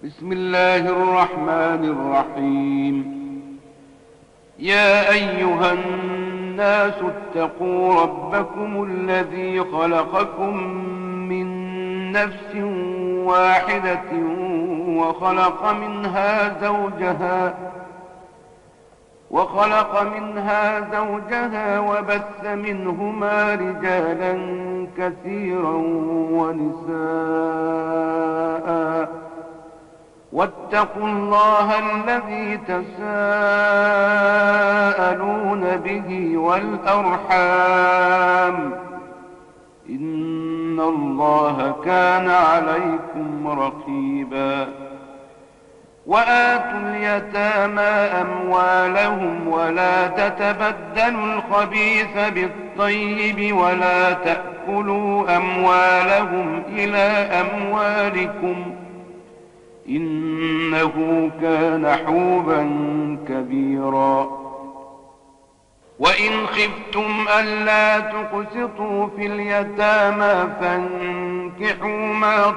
بسم الله الرحمن الرحيم. يا أيها الناس اتقوا ربكم الذي خلقكم من نفس واحدة وخلق منها زوجها وبث منهما رجالا كثيرا ونساء، واتقوا الله الذي تساءلون به والأرحام، إن الله كان عليكم رقيبا. وآتوا اليتامى أموالهم ولا تتبدلوا الخبيث بالطيب ولا تأكلوا أموالهم إلى أموالكم، إنه كان حوبا كبيرا. وإن خفتم ألا تقسطوا في اليتامى فانكحوا ما